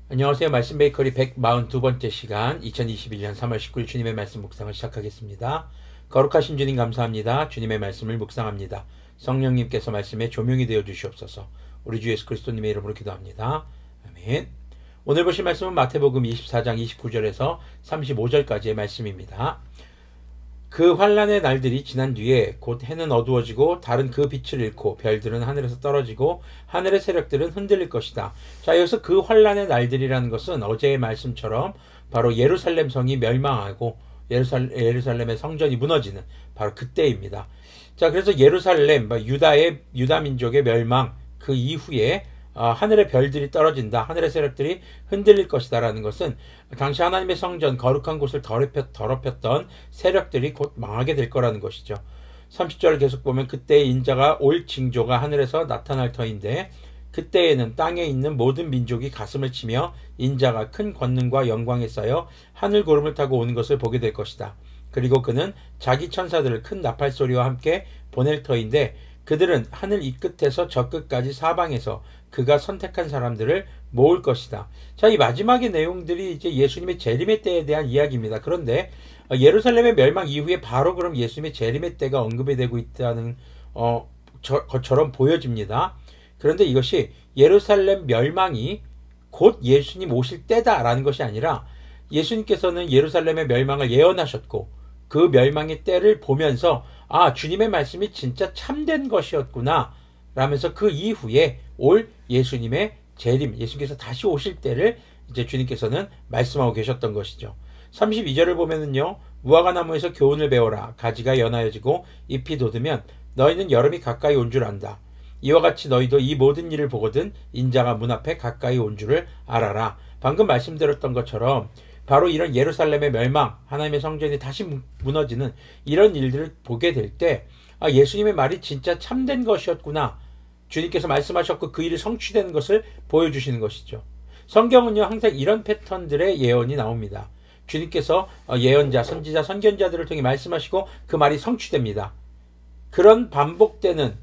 안녕하세요. 말씀 베이커리 142번째 시간 2021년 3월 19일 주님의 말씀 묵상을 시작하겠습니다. 거룩하신 주님 감사합니다. 주님의 말씀을 묵상합니다. 성령님께서 말씀에 조명이 되어 주시옵소서. 우리 주 예수 그리스도님의 이름으로 기도합니다. 아멘. 오늘 보실 말씀은 마태복음 24장 29절에서 35절까지의 말씀입니다. 그 환난의 날들이 지난 뒤에 곧 해는 어두워지고 달은 그 빛을 잃고 별들은 하늘에서 떨어지고 하늘의 세력들은 흔들릴 것이다. 자, 여기서 그 환난의 날들이라는 것은 어제의 말씀처럼 바로 예루살렘 성이 멸망하고 예루살렘의 성전이 무너지는 바로 그때입니다. 자, 그래서 예루살렘, 유다 민족의 멸망 그 이후에 하늘의 별들이 떨어진다. 하늘의 세력들이 흔들릴 것이다. 라는 것은 당시 하나님의 성전 거룩한 곳을 더럽혔던 세력들이 곧 망하게 될 거라는 것이죠. 30절을 계속 보면 그때의 인자가 올 징조가 하늘에서 나타날 터인데 그때에는 땅에 있는 모든 민족이 가슴을 치며 인자가 큰 권능과 영광에 쌓여 하늘 구름을 타고 오는 것을 보게 될 것이다. 그리고 그는 자기 천사들을 큰 나팔 소리와 함께 보낼 터인데 그들은 하늘 이 끝에서 저 끝까지 사방에서 그가 선택한 사람들을 모을 것이다. 자, 이 마지막의 내용들이 이제 예수님의 재림의 때에 대한 이야기입니다. 그런데 예루살렘의 멸망 이후에 바로 그럼 예수님의 재림의 때가 언급이 되고 있다는 것처럼 보여집니다. 그런데 이것이 예루살렘 멸망이 곧 예수님 오실 때다라는 것이 아니라 예수님께서는 예루살렘의 멸망을 예언하셨고 그 멸망의 때를 보면서 주님의 말씀이 진짜 참된 것이었구나 라면서 그 이후에 올 예수님의 재림, 예수님께서 다시 오실 때를 이제 주님께서는 말씀하고 계셨던 것이죠. 32절을 보면은요, 무화과 나무에서 교훈을 배워라. 가지가 연하여지고 잎이 돋으면 너희는 여름이 가까이 온 줄 안다. 이와 같이 너희도 이 모든 일을 보거든 인자가 문 앞에 가까이 온 줄을 알아라. 방금 말씀드렸던 것처럼 바로 이런 예루살렘의 멸망, 하나님의 성전이 다시 무너지는 이런 일들을 보게 될 때 예수님의 말이 진짜 참된 것이었구나. 주님께서 말씀하셨고 그 일이 성취되는 것을 보여주시는 것이죠. 성경은요 항상 이런 패턴들의 예언이 나옵니다. 주님께서 예언자, 선지자, 선견자들을 통해 말씀하시고 그 말이 성취됩니다. 그런 반복되는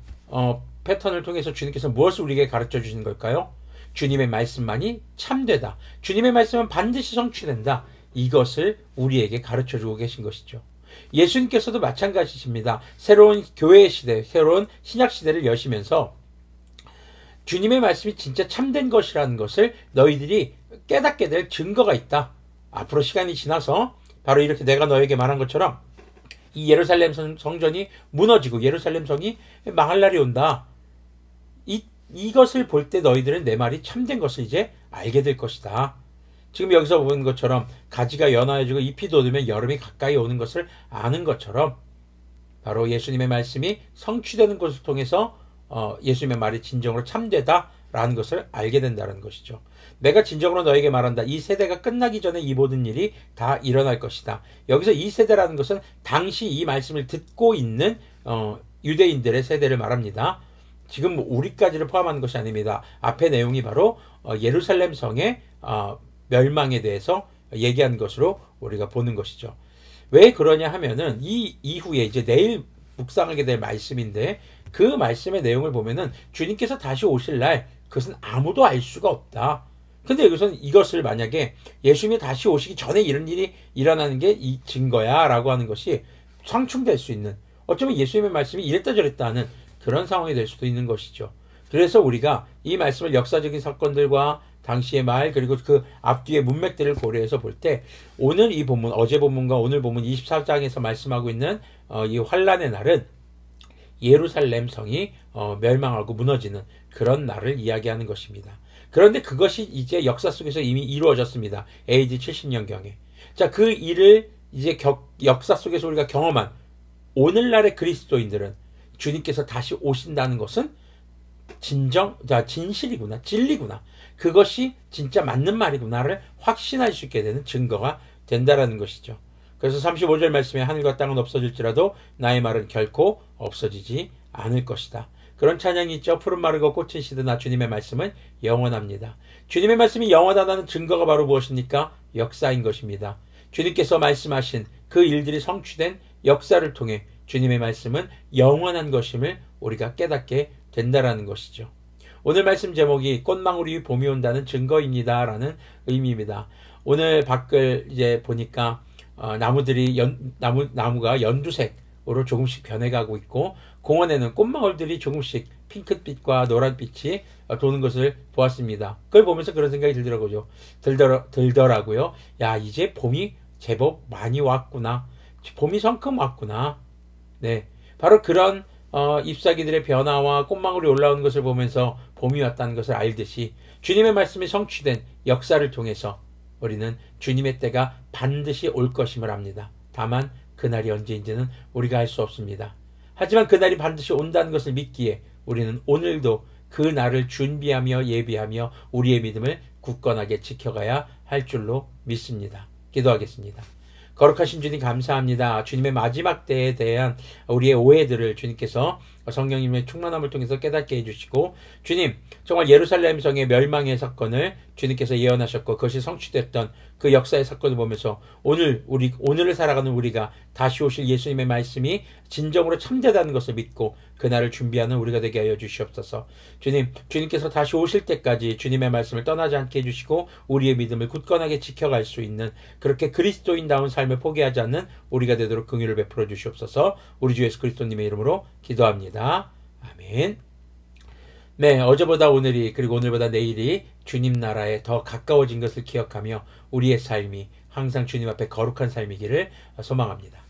패턴을 통해서 주님께서 무엇을 우리에게 가르쳐 주시는 걸까요? 주님의 말씀만이 참되다. 주님의 말씀은 반드시 성취된다. 이것을 우리에게 가르쳐 주고 계신 것이죠. 예수님께서도 마찬가지십니다. 새로운 교회의 시대, 새로운 신약 시대를 여시면서 주님의 말씀이 진짜 참된 것이라는 것을 너희들이 깨닫게 될 증거가 있다. 앞으로 시간이 지나서 바로 이렇게 내가 너에게 말한 것처럼 이 예루살렘 성전이 무너지고 예루살렘 성이 망할 날이 온다. 이것을 볼 때 너희들은 내 말이 참된 것을 이제 알게 될 것이다. 지금 여기서 보는 것처럼 가지가 연하여지고 잎이 돋으면 여름이 가까이 오는 것을 아는 것처럼 바로 예수님의 말씀이 성취되는 것을 통해서 예수님의 말이 진정으로 참되다라는 것을 알게 된다는 것이죠. 내가 진정으로 너에게 말한다. 이 세대가 끝나기 전에 이 모든 일이 다 일어날 것이다. 여기서 이 세대라는 것은 당시 이 말씀을 듣고 있는 유대인들의 세대를 말합니다. 지금 우리까지를 포함하는 것이 아닙니다. 앞의 내용이 바로 예루살렘 성의 멸망에 대해서 얘기한 것으로 우리가 보는 것이죠. 왜 그러냐 하면은 이 이후에 이제 내일 묵상하게 될 말씀인데 그 말씀의 내용을 보면은 주님께서 다시 오실 날 그것은 아무도 알 수가 없다. 근데 여기서는 이것을 만약에 예수님이 다시 오시기 전에 이런 일이 일어나는 게 이 증거야 라고 하는 것이 상충될 수 있는, 어쩌면 예수님의 말씀이 이랬다 저랬다 하는 그런 상황이 될 수도 있는 것이죠. 그래서 우리가 이 말씀을 역사적인 사건들과 당시의 말 그리고 그 앞뒤의 문맥들을 고려해서 볼 때 오늘 이 본문, 어제 본문과 오늘 본문 24장에서 말씀하고 있는 이 환란의 날은 예루살렘 성이 멸망하고 무너지는 그런 날을 이야기하는 것입니다. 그런데 그것이 이제 역사 속에서 이미 이루어졌습니다. AD 70년경에. 자, 그 일을 이제 역사 속에서 우리가 경험한 오늘날의 그리스도인들은 주님께서 다시 오신다는 것은 진실이구나, 진리구나. 그것이 진짜 맞는 말이구나를 확신할 수 있게 되는 증거가 된다라는 것이죠. 그래서 35절 말씀에 하늘과 땅은 없어질지라도 나의 말은 결코 없어지지 않을 것이다. 그런 찬양이 있죠. 푸른 마르고 꽃은 시드나 주님의 말씀은 영원합니다. 주님의 말씀이 영원하다는 증거가 바로 무엇입니까? 역사인 것입니다. 주님께서 말씀하신 그 일들이 성취된 역사를 통해 주님의 말씀은 영원한 것임을 우리가 깨닫게 된다라는 것이죠. 오늘 말씀 제목이 꽃망울 위 봄이 온다는 증거입니다 라는 의미입니다. 오늘 밖을 이제 보니까 나무들이 나무가 연두색으로 조금씩 변해가고 있고, 공원에는 꽃망울들이 조금씩 핑크빛과 노란빛이 도는 것을 보았습니다. 그걸 보면서 그런 생각이 들더라고요. 야, 이제 봄이 제법 많이 왔구나. 봄이 성큼 왔구나. 네, 바로 그런 잎사귀들의 변화와 꽃망울이 올라오는 것을 보면서 봄이 왔다는 것을 알듯이, 주님의 말씀이 성취된 역사를 통해서 우리는 주님의 때가 반드시 올 것임을 압니다. 다만 그날이 언제인지는 우리가 알 수 없습니다. 하지만 그날이 반드시 온다는 것을 믿기에 우리는 오늘도 그 날을 준비하며 예비하며 우리의 믿음을 굳건하게 지켜가야 할 줄로 믿습니다. 기도하겠습니다. 거룩하신 주님 감사합니다. 주님의 마지막 때에 대한 우리의 오해들을 주님께서 성령님의 충만함을 통해서 깨닫게 해주시고, 주님 정말 예루살렘 성의 멸망의 사건을 주님께서 예언하셨고 그것이 성취됐던 그 역사의 사건을 보면서 오늘을 살아가는 우리가 다시 오실 예수님의 말씀이 진정으로 참되다는 것을 믿고 그날을 준비하는 우리가 되게 하여 주시옵소서. 주님께서 다시 오실 때까지 주님의 말씀을 떠나지 않게 해주시고 우리의 믿음을 굳건하게 지켜갈 수 있는, 그렇게 그리스도인다운 삶을 포기하지 않는 우리가 되도록 긍휼을 베풀어 주시옵소서. 우리 주 예수 그리스도님의 이름으로 기도합니다. 아멘. 네, 어제보다 오늘이, 그리고 오늘보다 내일이 주님 나라에 더 가까워진 것을 기억하며 우리의 삶이 항상 주님 앞에 거룩한 삶이기를 소망합니다.